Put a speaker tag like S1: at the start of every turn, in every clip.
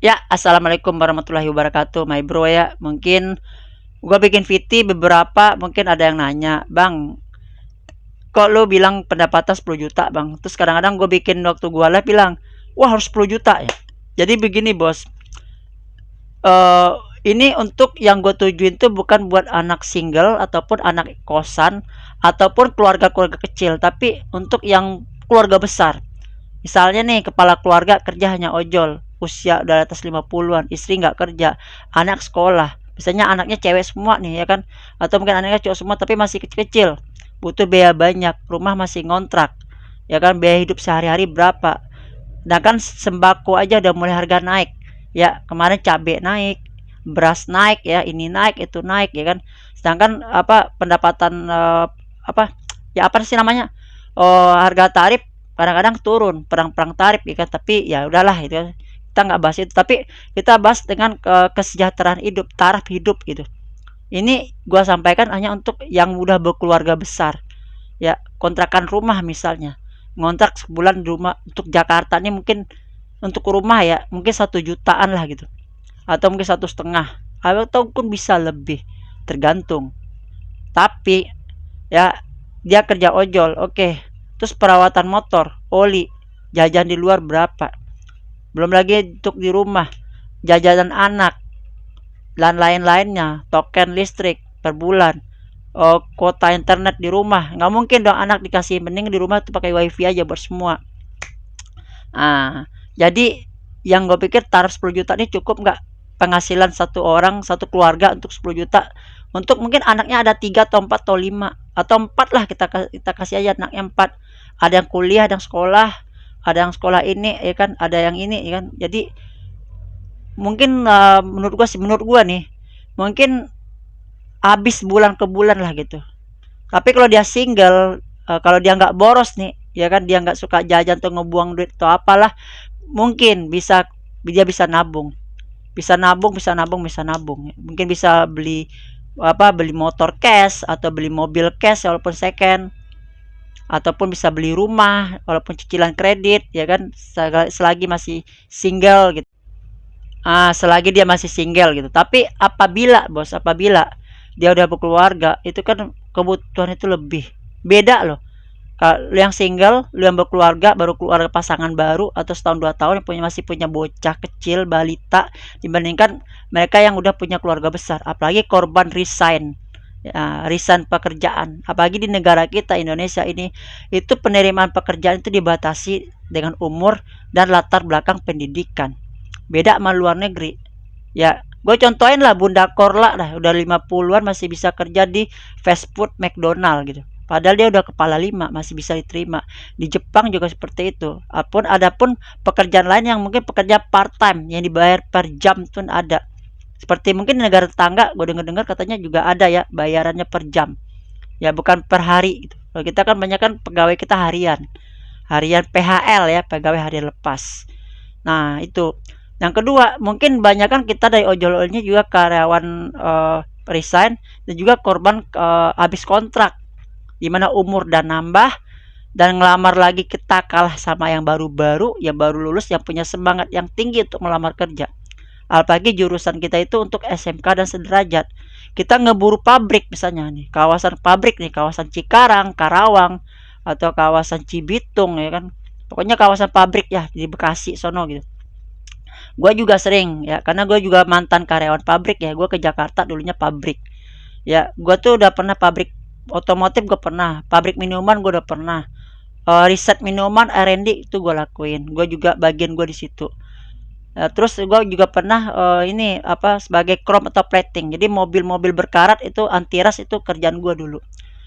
S1: Ya, assalamualaikum warahmatullahi wabarakatuh, my bro ya. Mungkin gua bikin VT beberapa, mungkin ada yang nanya, Bang, kok lu bilang pendapatan 10 juta, Bang? Terus kadang-kadang gue bikin waktu gua live bilang, wah harus 10 juta ya. Jadi begini, bos. eh ini untuk yang gue tujuin tuh bukan buat anak single ataupun anak kosan ataupun keluarga-keluarga kecil, tapi untuk yang keluarga besar. Misalnya nih, kepala keluarga kerja hanya ojol, usia udah atas 50-an, istri nggak kerja, anak sekolah. Misalnya anaknya cewek semua nih ya kan, atau mungkin anaknya cowok semua tapi masih kecil-kecil, butuh biaya banyak, rumah masih ngontrak, ya kan, biaya hidup sehari-hari berapa. Nah kan sembako aja udah mulai harga naik, ya kemarin cabai naik, beras naik, ya ini naik, itu naik, ya kan. Sedangkan apa pendapatan apa ya apa sih namanya, harga tarif kadang-kadang turun, perang-perang tarif ya kan, tapi ya udahlah itu kan. Kita nggak bahas itu, tapi kita bahas dengan kesejahteraan hidup, taraf hidup gitu. Ini gua sampaikan hanya untuk yang udah berkeluarga besar, ya kontrakan rumah misalnya, ngontrak sebulan di rumah. Untuk Jakarta ini mungkin untuk rumah ya mungkin 1 jutaan lah gitu, atau mungkin 1,5, ataupun bisa lebih, tergantung. Tapi ya dia kerja ojol, oke. Terus perawatan motor, oli, jajan di luar berapa, belum lagi untuk di rumah, jajanan anak dan lain-lainnya, token listrik per bulan, kuota internet di rumah. Nggak mungkin dong anak dikasih, mending di rumah tuh pakai wifi aja buat semua. Jadi yang gue pikir tarif 10 juta ini cukup nggak, penghasilan satu orang, satu keluarga untuk 10 juta. Untuk mungkin anaknya ada 3 atau 4 atau 5 atau 4 lah, kita kasih aja anaknya 4. Ada yang kuliah, ada yang sekolah ini ya kan, ada yang ini ya kan. Jadi mungkin menurut gua nih, mungkin habis bulan ke bulan lah gitu. Tapi kalau dia single, kalau dia nggak boros nih, ya kan, dia nggak suka jajan atau ngebuang duit atau apalah, mungkin bisa, dia bisa nabung, bisa nabung. Mungkin bisa beli beli motor cash atau beli mobil cash walaupun second, ataupun bisa beli rumah walaupun cicilan kredit, ya kan, selagi masih single gitu. Selagi dia masih single gitu. Tapi apabila dia udah berkeluarga, itu kan kebutuhan itu lebih beda loh. Kalau lu yang single, lu yang berkeluarga, baru keluarga pasangan baru atau setahun 2 tahun, yang masih punya bocah kecil, balita, dibandingkan mereka yang udah punya keluarga besar. Apalagi korban resign, ya, resign pekerjaan. Apalagi di negara kita Indonesia ini, itu penerimaan pekerjaan itu dibatasi dengan umur dan latar belakang pendidikan. Beda sama luar negeri. Ya, gue contohin lah Bunda Korla lah, udah 50-an masih bisa kerja di fast food McDonald gitu. Padahal dia udah kepala 5, masih bisa diterima. Di Jepang juga seperti itu. Adapun pekerjaan lain yang mungkin pekerja part time yang dibayar per jam pun ada. Seperti mungkin di negara tetangga, gue dengar-dengar katanya juga ada ya, bayarannya per jam. Ya bukan per hari gitu. Kalau kita kan banyak kan pegawai kita harian. Harian PHL ya, pegawai harian lepas. Nah, itu. Yang kedua, mungkin banyak kan kita dari ojol-ojolnya juga karyawan resign, dan juga korban habis kontrak, di mana umur dan nambah, dan ngelamar lagi kita kalah sama yang baru-baru, yang baru lulus, yang punya semangat yang tinggi untuk melamar kerja. Apalagi jurusan kita itu untuk SMK dan sederajat. Kita ngeburu pabrik misalnya nih, kawasan pabrik nih, kawasan Cikarang, Karawang, atau kawasan Cibitung ya kan. Pokoknya kawasan pabrik ya di Bekasi sono gitu. Gue juga sering ya, karena gue juga mantan karyawan pabrik ya. Gue ke Jakarta dulunya pabrik ya. Gue tuh udah pernah pabrik otomotif, gue pernah pabrik minuman, gue udah pernah riset minuman, R&D itu gue lakuin. Gue juga bagian gue di situ. Terus gue juga pernah ini apa, sebagai chrome atau plating. Jadi mobil-mobil berkarat itu antiras, itu kerjaan gue dulu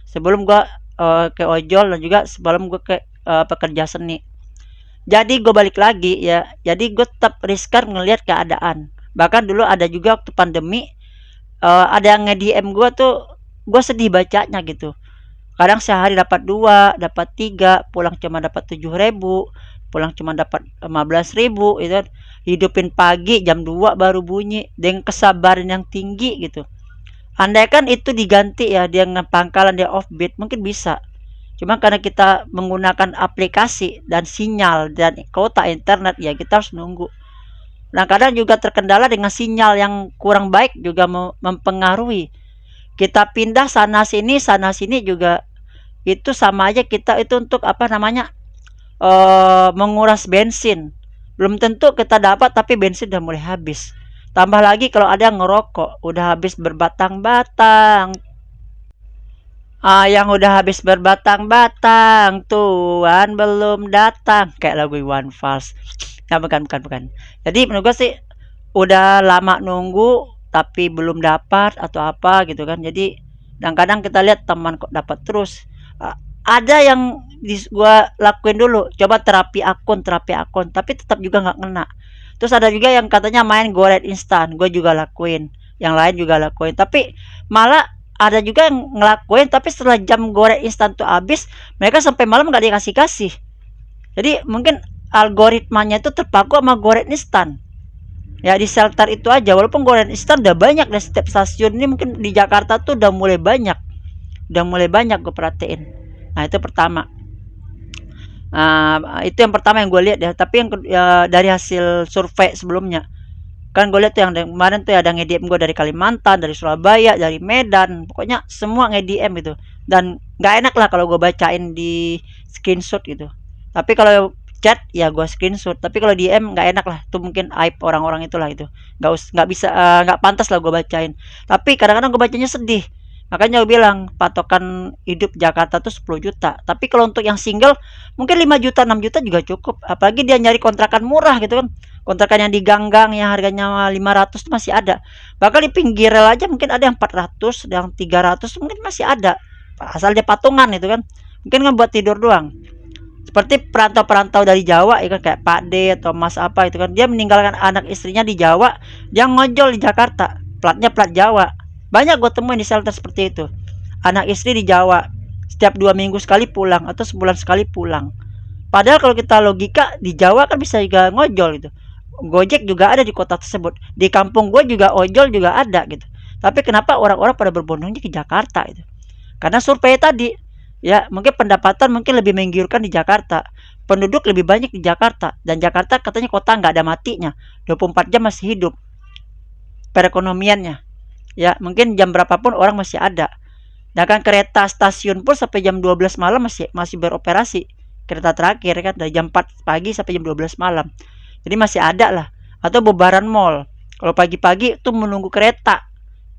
S1: sebelum gue ke ojol, dan juga sebelum gue ke pekerja seni. Jadi gue balik lagi ya, jadi gue tetap riskan ngelihat keadaan. Bahkan dulu ada juga waktu pandemi, ada yang nge-DM gue tuh, gue sedih bacanya gitu. Kadang sehari dapat 2, dapat 3, pulang cuma dapat 7.000, pulang cuma dapat 15.000 itu kan. Hidupin pagi jam 2 baru bunyi, dengan kesabaran yang tinggi gitu. Andai kan itu diganti ya, dia ngepangkalan, dia offbeat, mungkin bisa. Cuma karena kita menggunakan aplikasi dan sinyal dan kuota internet, ya kita harus nunggu. Nah, kadang juga terkendala dengan sinyal yang kurang baik juga mempengaruhi. Kita pindah sana sini juga itu sama aja kita itu untuk apa namanya, menguras bensin. Belum tentu kita dapat tapi bensin udah mulai habis. Tambah lagi kalau ada yang ngerokok, udah habis berbatang-batang. Yang udah habis berbatang-batang, Tuhan belum datang. Kayak lagu Iwan Fals. Ya, bukan. Jadi menurut gue sih udah lama nunggu tapi belum dapat atau apa gitu kan. Jadi kadang-kadang kita lihat teman kok dapat terus. Ada yang gua lakuin dulu, coba terapi akun, tapi tetap juga nggak ngena. Terus ada juga yang katanya main goret instan, gue juga lakuin. Yang lain juga lakuin, tapi malah ada juga yang ngelakuin tapi setelah jam goret instan tuh habis, mereka sampai malam nggak dikasih-kasih. Jadi mungkin algoritmanya itu terpaku sama goret instan. Ya di shelter itu aja, walaupun goret instan udah banyak di setiap stasiun ini, mungkin di Jakarta tuh udah mulai banyak gue perhatiin. Nah itu pertama. Itu yang pertama yang gue lihat ya. Tapi yang dari hasil survei sebelumnya, kan gue lihat tuh yang kemarin tuh ada nge-DM gue dari Kalimantan, dari Surabaya, dari Medan, pokoknya semua nge-DM gitu. Dan nggak enak lah kalau gue bacain di screenshot gitu. Tapi kalau chat ya gue screenshot. Tapi kalau DM nggak enak lah. Itu mungkin aib orang-orang itulah itu. Nggak bisa, nggak pantas lah gue bacain. Tapi kadang-kadang gue bacanya sedih. Makanya gue bilang patokan hidup Jakarta tuh 10 juta. Tapi kalau untuk yang single mungkin 5 juta, 6 juta juga cukup. Apalagi dia nyari kontrakan murah gitu kan. Kontrakan yang di gang-gang yang harganya 500 masih ada. Bahkan di pinggir rel aja mungkin ada yang 400, ada yang 300 mungkin masih ada. Asal dia patungan itu kan. Mungkin kan buat tidur doang. Seperti perantau-perantau dari Jawa ya kan, kayak Pak D atau Mas apa itu kan. Dia meninggalkan anak istrinya di Jawa, dia ngojol di Jakarta. Platnya plat Jawa. Banyak gue temuin di shelter seperti itu. Anak istri di Jawa, setiap 2 minggu sekali pulang atau sebulan sekali pulang. Padahal kalau kita logika di Jawa kan bisa juga ngojol gitu. Gojek juga ada di kota tersebut. Di kampung gue juga ojol juga ada gitu. Tapi kenapa orang-orang pada berbondongnya ke Jakarta itu? Karena survei tadi, ya mungkin pendapatan mungkin lebih menggiurkan di Jakarta. Penduduk lebih banyak di Jakarta. Dan Jakarta katanya kota nggak ada matinya. 24 jam masih hidup perekonomiannya. Ya mungkin jam berapapun orang masih ada. Dan kan kereta stasiun pun sampai jam 12 malam masih beroperasi. Kereta terakhir kan dari jam 4 pagi sampai jam 12 malam. Jadi masih ada lah. Atau bubaran mall. Kalau pagi-pagi itu menunggu kereta.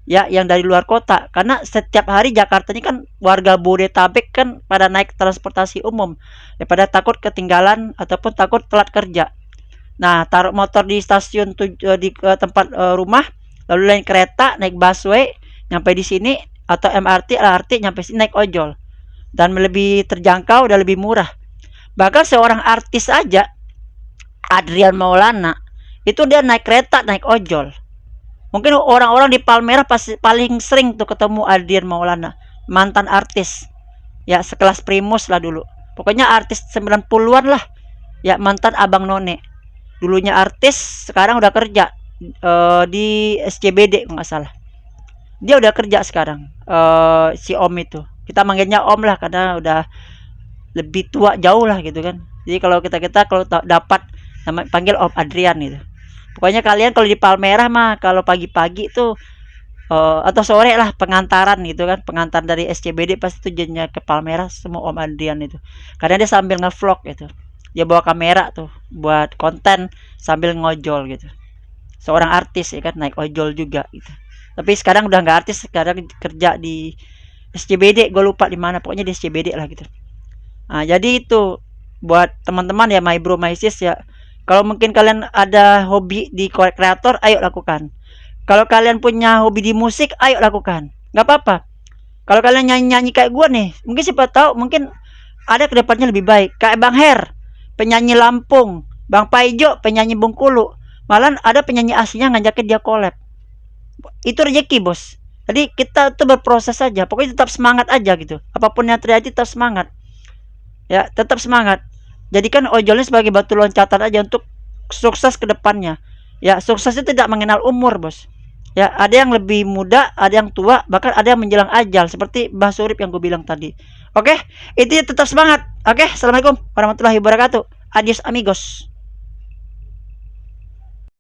S1: Ya yang dari luar kota. Karena setiap hari Jakarta ini kan warga Bodetabek kan pada naik transportasi umum. Daripada takut ketinggalan ataupun takut telat kerja. Nah taruh motor di stasiun di tempat rumah. Lalu naik kereta, naik busway, nyampe di sini, atau MRT, LRT, nyampe sini naik ojol. Dan lebih terjangkau dan lebih murah. Bahkan seorang artis aja, Adrian Maulana, itu dia naik kereta, naik ojol. Mungkin orang-orang di Palmerah pasti paling sering tuh ketemu Adrian Maulana, mantan artis. Ya sekelas Primus lah dulu. Pokoknya artis 90-an lah. Ya mantan Abang None. Dulunya artis, sekarang udah kerja di SCBD nggak salah. Dia udah kerja sekarang, si Om itu. Kita manggilnya Om lah karena udah lebih tua jauh lah gitu kan. Jadi kalau kita kalau dapat nama panggil Om Adrian itu. Pokoknya kalian kalau di Palmerah mah kalau pagi-pagi tuh atau sore lah pengantaran gitu kan, pengantar dari SCBD pasti tujuannya ke Palmerah semua Om Adrian itu. Karena dia sambil ngevlog gitu. Dia bawa kamera tuh buat konten sambil ngojol gitu. Seorang artis ya kan, naik ojol juga gitu. Tapi sekarang udah nggak artis, sekarang kerja di SCBD, gue lupa di mana, pokoknya di SCBD lah gitu. Nah jadi itu buat teman-teman ya, my bro my sis ya, kalau mungkin kalian ada hobi di kreator, ayo lakukan. Kalau kalian punya hobi di musik, ayo lakukan, nggak apa-apa. Kalau kalian nyanyi-nyanyi kayak gue nih, mungkin siapa tahu mungkin ada kedepannya lebih baik. Kayak Bang Her, penyanyi Lampung, Bang Paijo, penyanyi Bengkulu. Malah ada penyanyi aslinya ngajakin dia collab. Itu rezeki bos. Jadi kita tuh berproses saja. Pokoknya tetap semangat aja gitu. Apapun yang terjadi tetap semangat. Ya tetap semangat. Jadikan ojolnya sebagai batu loncatan aja untuk sukses ke depannya. Ya sukses itu tidak mengenal umur bos. Ya ada yang lebih muda, ada yang tua, bahkan ada yang menjelang ajal. Seperti Mbah Surip yang gue bilang tadi. Oke, itu tetap semangat. Oke, assalamualaikum warahmatullahi wabarakatuh. Adios amigos.